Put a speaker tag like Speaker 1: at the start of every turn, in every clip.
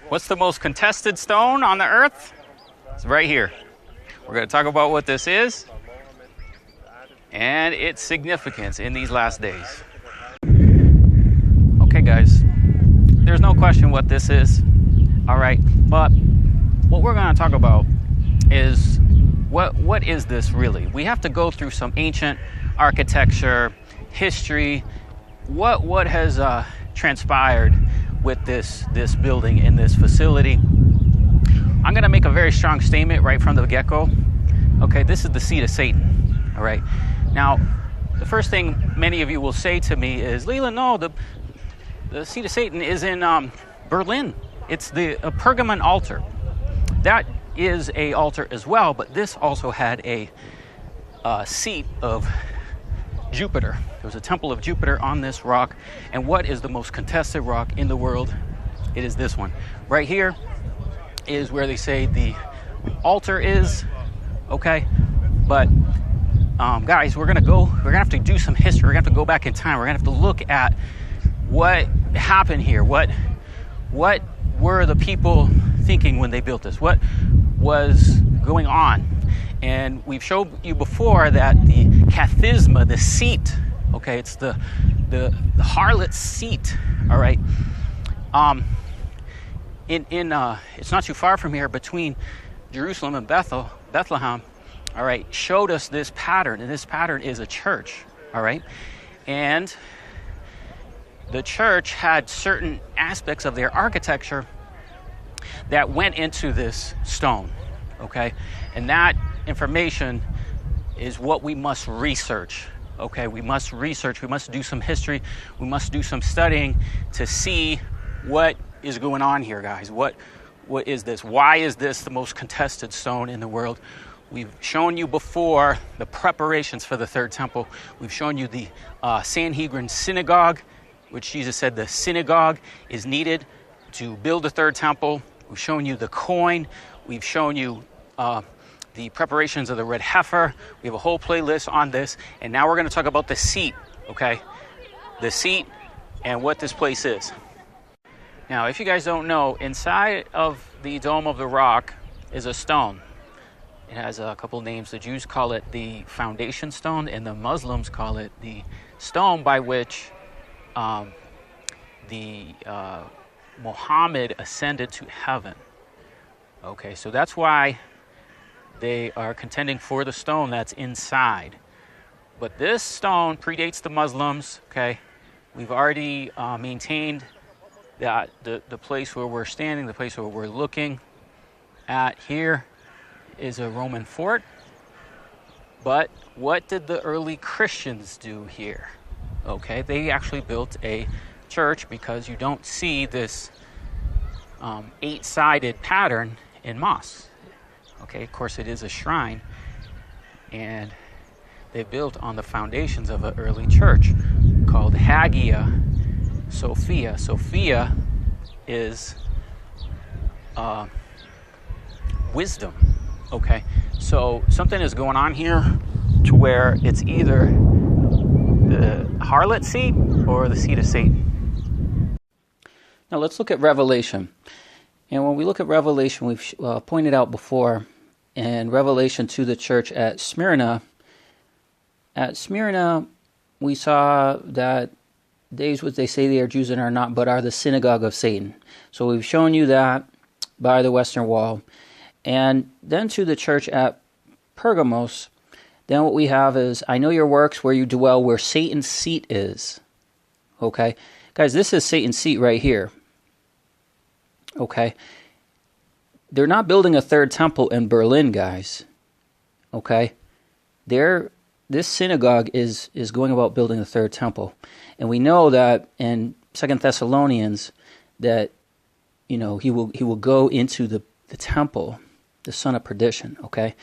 Speaker 1: What's the most contested stone on the earth? It's right here. We're going to talk about what this is and its significance in these last days. Okay, guys, there's no question what this is, all right? But what we're going to talk about is what is this really? We have to go through some ancient architecture, history, what has transpired with this building in this facility. I'm going to make a very strong statement right from the get-go. Okay, this is the seat of Satan, all right? Now, the first thing many of you will say to me is, Leland, no, the seat of Satan is in Berlin. It's the Pergamon altar. That is a altar as well, but this also had a seat of Jupiter. There was a temple of Jupiter on this rock. And what is the most contested rock in the world? It is this one. Right here is where they say the altar is, okay? But guys, we're gonna have to do some history. We're gonna have to go back in time. We're gonna have to look at what happened here. What were the people thinking when they built this? What was going on? And we've showed you before that the kathisma, the seat, okay, it's the harlot's seat, all right. It's not too far from here, between Jerusalem and Bethlehem, all right, showed us this pattern, and this pattern is a church, all right. And the church had certain aspects of their architecture that went into this stone, okay? And that information is what we must research, okay? We must research, we must do some history, we must do some studying to see what is going on here, guys. What is this? Why is this the most contested stone in the world? We've shown you before the preparations for the third temple. We've shown you the Sanhedrin synagogue, which Jesus said the synagogue is needed to build the third temple. We've shown you the coin. We've shown you the preparations of the red heifer. We have a whole playlist on this. And now we're going to talk about the seat, okay? The seat and what this place is. Now, if you guys don't know, inside of the Dome of the Rock is a stone. It has a couple names. The Jews call it the foundation stone, and the Muslims call it the stone by which Muhammad ascended to heaven. Okay, so that's why they are contending for the stone that's inside. But this stone predates the Muslims, okay? We've already maintained that the place where we're standing, the place where we're looking at here is a Roman fort. But what did the early Christians do here? Okay, they actually built a church, because you don't see this 8-sided pattern in mosques. Okay, of course it is a shrine, and they built on the foundations of an early church called Hagia Sophia. Sophia is wisdom. Okay, so something is going on here to where it's either the harlot seat or the seat of Satan. Now let's look at Revelation. And when we look at Revelation, we've pointed out before in Revelation to the church at Smyrna. At Smyrna, we saw that these what they say they are Jews and are not, but are the synagogue of Satan. So we've shown you that by the western wall. And then to the church at Pergamos, then what we have is, I know your works, where you dwell, where Satan's seat is. Okay? Guys, this is Satan's seat right here. Okay? They're not building a third temple in Berlin, guys. Okay? This synagogue is going about building a third temple. And we know that in 2 Thessalonians that, he will go into the temple, the son of perdition, okay?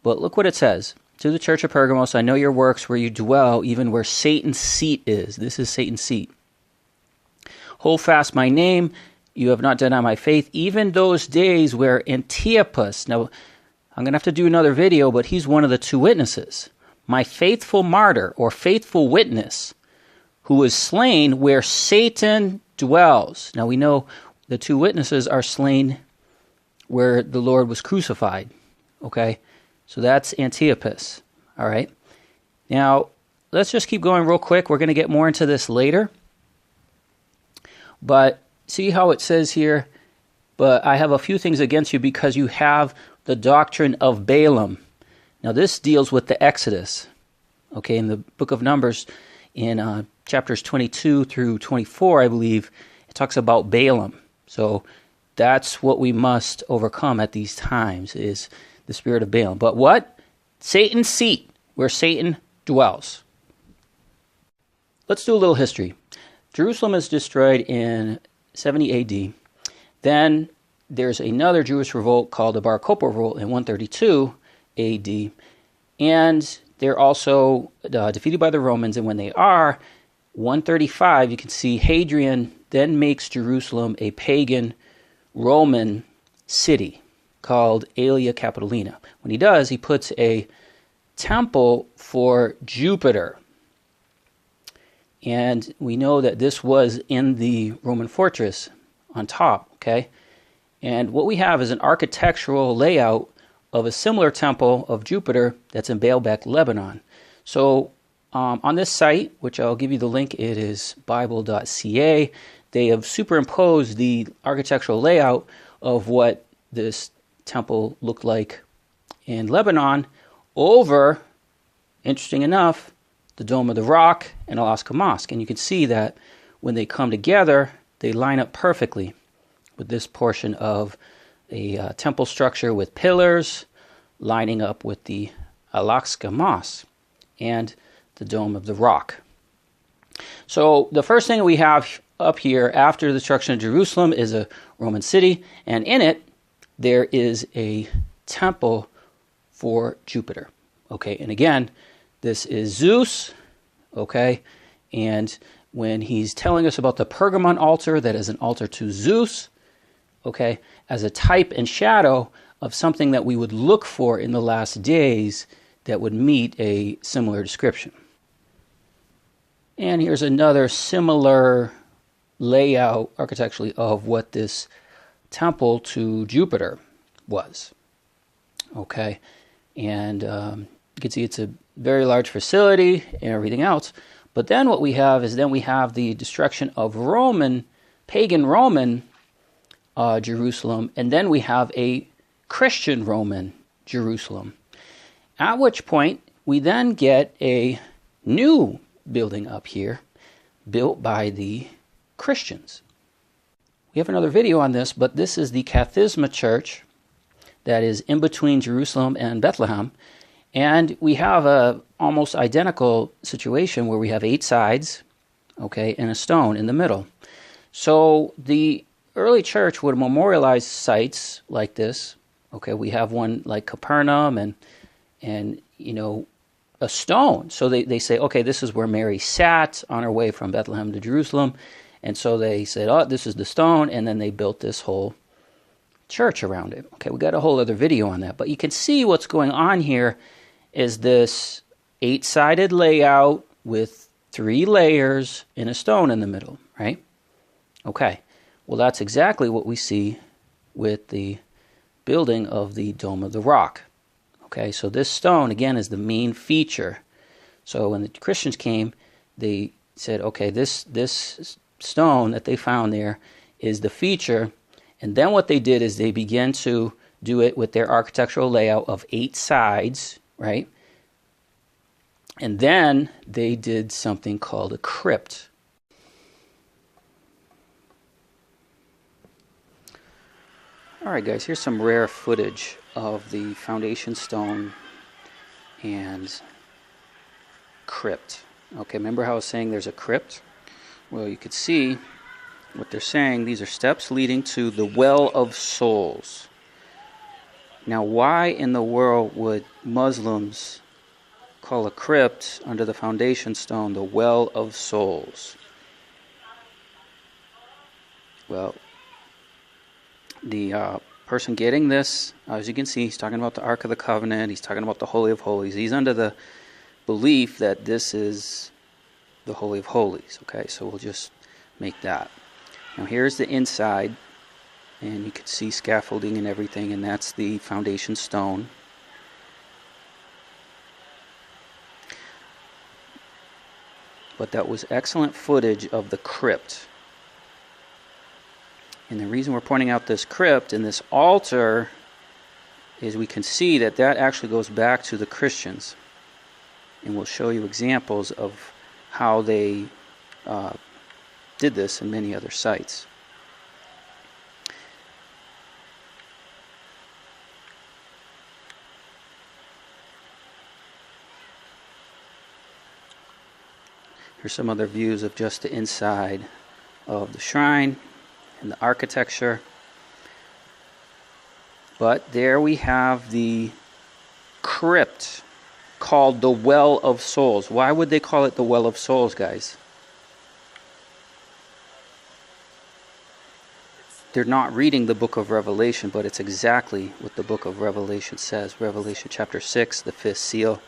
Speaker 1: But look what it says. To the church of Pergamos, I know your works, where you dwell, even where Satan's seat is. This is Satan's seat. Hold fast my name. You have not denied my faith. Even those days where Antipas, now I'm going to have to do another video, but he's one of the two witnesses. My faithful martyr, or faithful witness, who was slain where Satan dwells. Now we know the two witnesses are slain where the Lord was crucified. Okay, so that's Antipas. All right. Now, let's just keep going real quick. We're going to get more into this later. But see how it says here, but I have a few things against you because you have the doctrine of Balaam. Now, this deals with the Exodus. Okay, in the book of Numbers, in chapters 22 through 24, I believe, it talks about Balaam. So that's what we must overcome at these times, is the spirit of Balaam. But what? Satan's seat, where Satan dwells. Let's do a little history. Jerusalem is destroyed in 70 AD. Then there's another Jewish revolt called the Bar Kokhba revolt in 132 AD. And they're also defeated by the Romans. And when they are, 135, you can see Hadrian then makes Jerusalem a pagan Roman city called Aelia Capitolina. When he does, he puts a temple for Jupiter. And we know that this was in the Roman fortress on top, okay? And what we have is an architectural layout of a similar temple of Jupiter that's in Baalbek, Lebanon. So on this site, which I'll give you the link, it is bible.ca, they have superimposed the architectural layout of what this temple looked like in Lebanon over, interesting enough, the Dome of the Rock and Al-Aqsa Mosque. And you can see that when they come together, they line up perfectly with this portion of a temple structure with pillars lining up with the Al-Aqsa Mosque and the Dome of the Rock. So the first thing we have up here after the destruction of Jerusalem is a Roman city, and in it there is a temple for Jupiter. Okay, and again, this is Zeus, okay? And when he's telling us about the Pergamon altar, that is an altar to Zeus, okay, as a type and shadow of something that we would look for in the last days that would meet a similar description. And here's another similar layout architecturally of what this temple to Jupiter was, okay? And you can see it's a very large facility and everything else. But then what we have is we have the destruction of pagan Roman Jerusalem, and then we have a Christian Roman Jerusalem. At which point we then get a new building up here built by the Christians. We have another video on this, but this is the Kathisma Church that is in between Jerusalem and Bethlehem. And we have a almost identical situation where we have 8 sides, okay, and a stone in the middle. So the early church would memorialize sites like this. Okay, we have one like Capernaum and you know, a stone. So they say, okay, this is where Mary sat on her way from Bethlehem to Jerusalem. And so they said, oh, this is the stone, and then they built this whole church around it. Okay, we got a whole other video on that. But you can see what's going on here is this 8-sided layout with 3 layers and a stone in the middle, right? Okay, well, that's exactly what we see with the building of the Dome of the Rock. Okay, so this stone, again, is the main feature. So when the Christians came, they said, okay, this stone that they found there is the feature. And then what they did is they began to do it with their architectural layout of 8 sides, right? And then they did something called a crypt. All right, guys, here's some rare footage of the foundation stone and crypt. Okay, remember how I was saying there's a crypt? Well, you could see what they're saying. These are steps leading to the Well of Souls. Now, why in the world would Muslims call a crypt under the foundation stone the Well of Souls? Well, the person getting this, as you can see, he's talking about the Ark of the Covenant, he's talking about the Holy of Holies. He's under the belief that this is the Holy of Holies. Okay, so we'll just make that. Now here's the inside And you can see scaffolding and everything, and that's the foundation stone. But that was excellent footage of the crypt. And the reason we're pointing out this crypt and this altar is we can see that that actually goes back to the Christians. And we'll show you examples of how they did this in many other sites. Here's some other views of just the inside of the shrine and the architecture. But there we have the crypt called the Well of Souls. Why would they call it the Well of Souls, guys? They're not reading the book of Revelation, but it's exactly what the book of Revelation says. Revelation chapter 6, the fifth seal,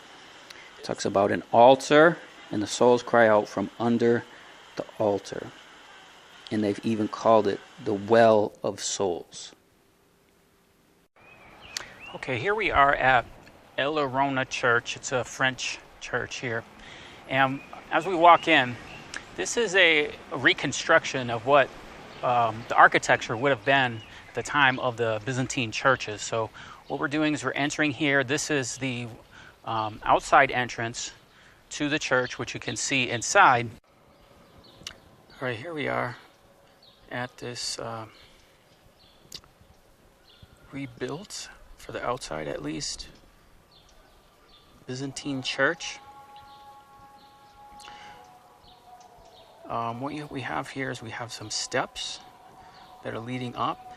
Speaker 1: talks about an altar, and the souls cry out from under the altar. And they've even called it the Well of Souls. Okay, here we are at El Arona Church. It's a French church here. And as we walk in, this is a reconstruction of what the architecture would have been at the time of the Byzantine churches. So what we're doing is we're entering here. This is the outside entrance to the church, which you can see inside. All right, here we are at this rebuilt, for the outside at least, Byzantine church. What we have here is we have some steps that are leading up,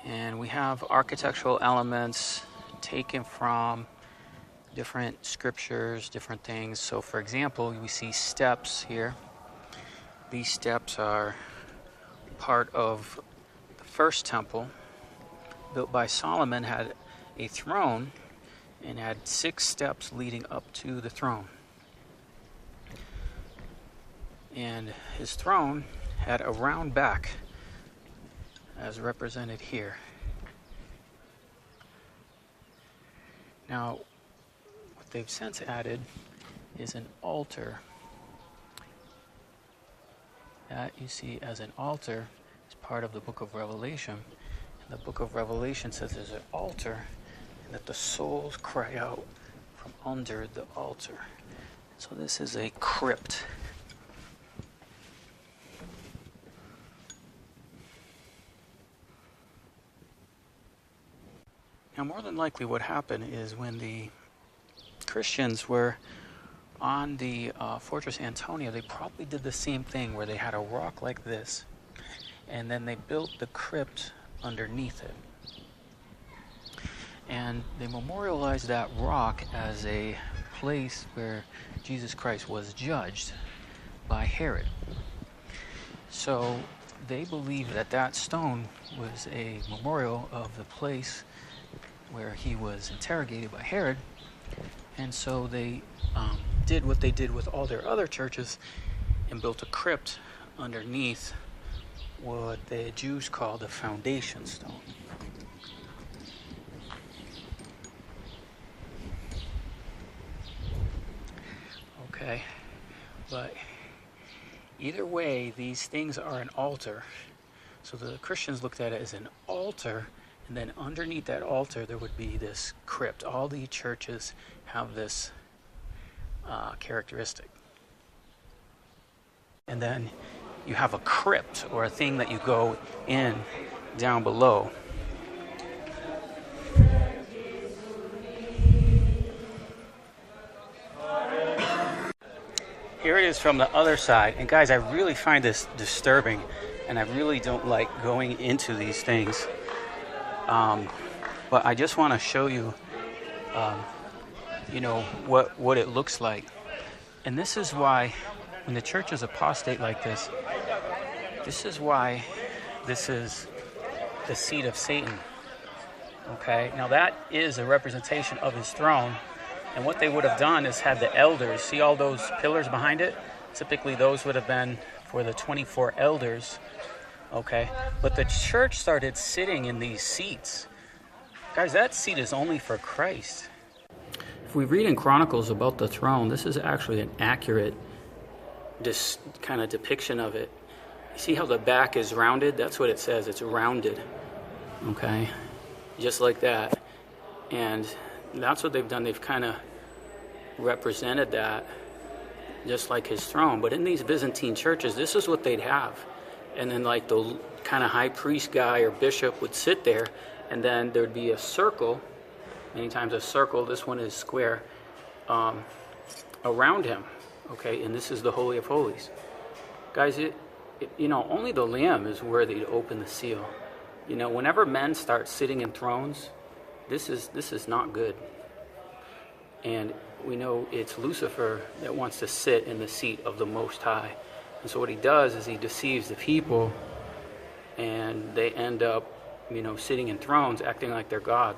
Speaker 1: and we have architectural elements taken from different scriptures, different things. So for example, we see steps here. These steps are part of the first temple built by Solomon. Had a throne and had 6 steps leading up to the throne. And his throne had a round back as represented here. Now, what they've since added is an altar. That you see as an altar is part of the book of Revelation. And the book of Revelation says there's an altar and that the souls cry out from under the altar. So this is a crypt. Now, more than likely what happened is when the Christians were on the Fortress Antonia, they probably did the same thing where they had a rock like this, and then they built the crypt underneath it. And they memorialized that rock as a place where Jesus Christ was judged by Herod. So they believe that that stone was a memorial of the place where he was interrogated by Herod. And so they did what they did with all their other churches and built a crypt underneath what the Jews call the foundation stone. Okay, but either way, these things are an altar. So the Christians looked at it as an altar, and then underneath that altar there would be this crypt. All the churches have this characteristic. And then you have a crypt, or a thing that you go in down below. Here it is from the other side. And guys, I really find this disturbing, and I really don't like going into these things. But I just want to show you, what it looks like. And this is why, when the church is apostate like this, this is why this is the seat of Satan. Okay, now that is a representation of his throne. And what they would have done is had the elders, see all those pillars behind it? Typically those would have been for the 24 elders okay? But the church started sitting in these seats. Guys, that seat is only for Christ. If we read in Chronicles about the throne, this is actually an accurate kind of depiction of it. You see how the back is rounded? That's what it says. It's rounded, okay? Just like that. And that's what they've done. They've kind of represented that just like his throne. But in these Byzantine churches, this is what they'd have. And then like the kind of high priest guy or bishop would sit there, and then there'd be a circle, many times a circle, this one is square, around him, okay? And this is the Holy of Holies. Guys, only the Lamb is worthy to open the seal. Whenever men start sitting in thrones, this is not good. And we know it's Lucifer that wants to sit in the seat of the Most High. And so what he does is he deceives the people, and they end up, sitting in thrones, acting like they're God.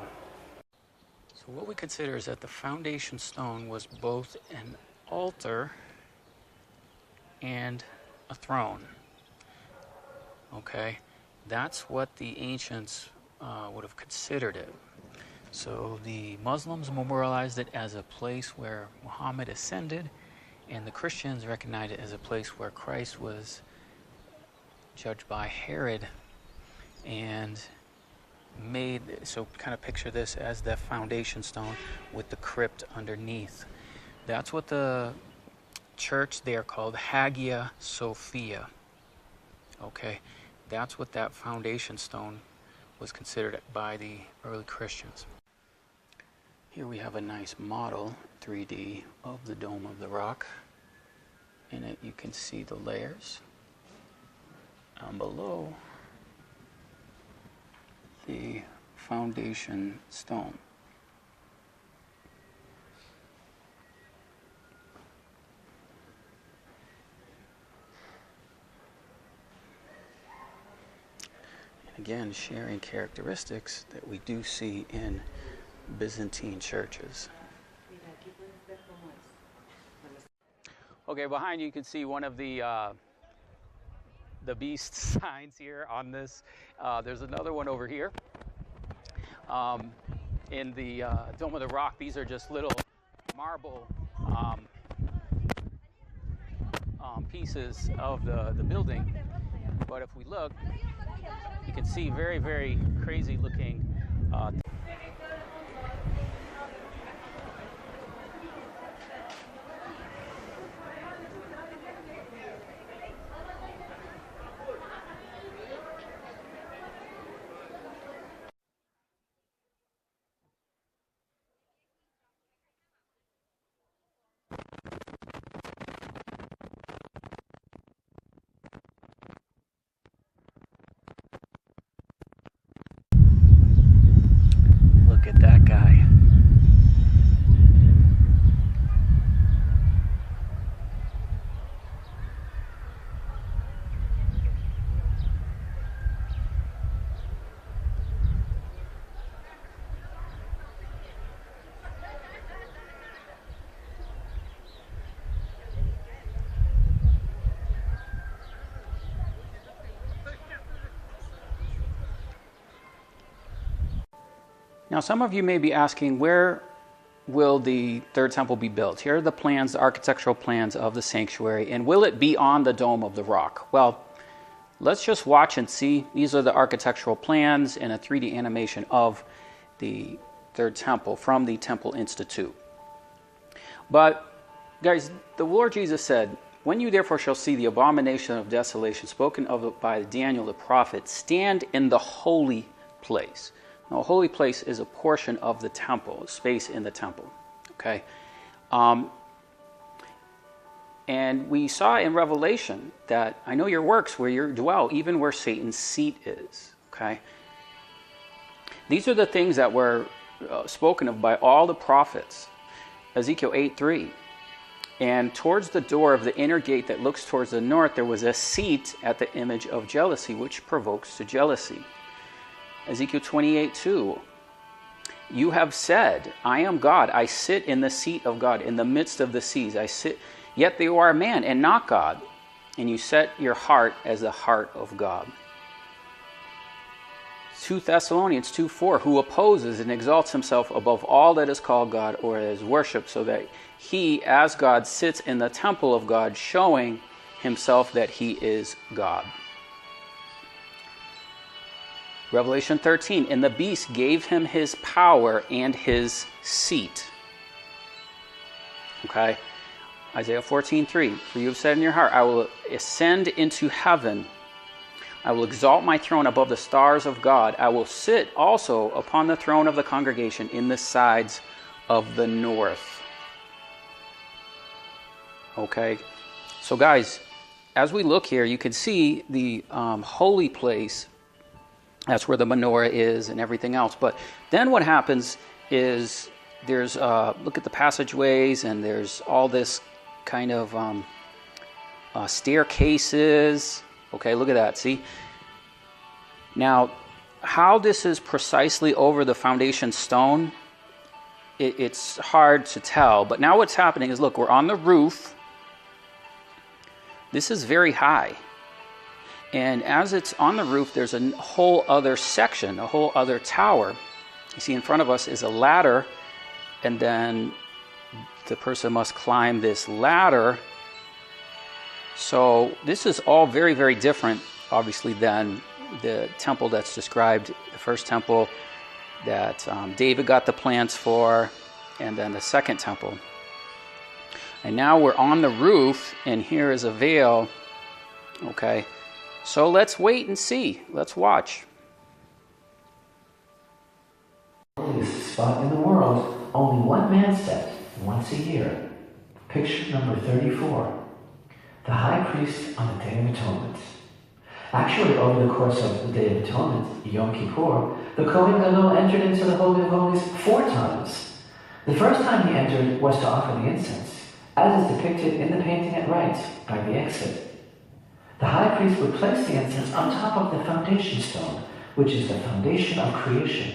Speaker 1: So what we consider is that the foundation stone was both an altar and a throne. Okay? That's what the ancients would have considered it. So the Muslims memorialized it as a place where Muhammad ascended, and the Christians recognized it as a place where Christ was judged by Herod and made. So kind of picture this as the foundation stone with the crypt underneath. That's what the church there called Hagia Sophia. Okay, that's what that foundation stone was considered by the early Christians. Here we have a nice model 3D of the Dome of the Rock. In it you can see the layers. Down below, the foundation stone. And again, sharing characteristics that we do see in Byzantine churches. Okay, behind you can see one of the beast signs here on this. There's another one over here. In the Dome of the Rock, these are just little marble pieces of the building. But if we look, you can see very, very crazy looking look at that guy. Now, some of you may be asking, where will the third temple be built? Here are the plans, the architectural plans of the sanctuary, and will it be on the Dome of the Rock? Well, let's just watch and see. These are the architectural plans and a 3D animation of the third temple from the Temple Institute. But, guys, the Lord Jesus said, "When you therefore shall see the abomination of desolation spoken of by Daniel the prophet, stand in the holy place." Now, a holy place is a portion of the temple, a space in the temple, okay? And we saw in Revelation that I know your works where you dwell, even where Satan's seat is, okay? These are the things that were spoken of by all the prophets. Ezekiel 8:3. And towards the door of the inner gate that looks towards the north, there was a seat at the image of jealousy, which provokes to jealousy. Ezekiel 28:2. You have said, I am God, I sit in the seat of God, in the midst of the seas. I sit, yet you are a man and not God, and you set your heart as the heart of God. 2 Thessalonians 2:4, who opposes and exalts himself above all that is called God or is worshipped, so that he, as God, sits in the temple of God, showing himself that he is God. Revelation 13, and the beast gave him his power and his seat. Okay? Isaiah 14:3, for you have said in your heart, I will ascend into heaven. I will exalt my throne above the stars of God. I will sit also upon the throne of the congregation in the sides of the north. Okay? So guys, as we look here, you can see the holy place. That's where the menorah is and everything else. But then what happens is there's, look at the passageways, and there's all this kind of staircases. Okay, look at that, see? Now, how this is precisely over the foundation stone, it's hard to tell. But now what's happening is, look, we're on the roof. This is very high. And as it's on the roof, there's a whole other section, a whole other tower. You see in front of us is a ladder, and then the person must climb this ladder. So this is all very, very different, obviously, than the temple that's described, the first temple that David got the plans for, and then the second temple. And now we're on the roof, and here is a veil. Okay, so let's wait and see. Let's watch.
Speaker 2: Holiest spot in the world, only one man stepped once a year. Picture number 34. The high priest on the Day of Atonement. Actually, over the course of the Day of Atonement, Yom Kippur, the Kohen Gadol entered into the Holy of Holies 4 times. The first time he entered was to offer the incense, as is depicted in the painting at right by the exit. The high priest would place the incense on top of the foundation stone, which is the foundation of creation.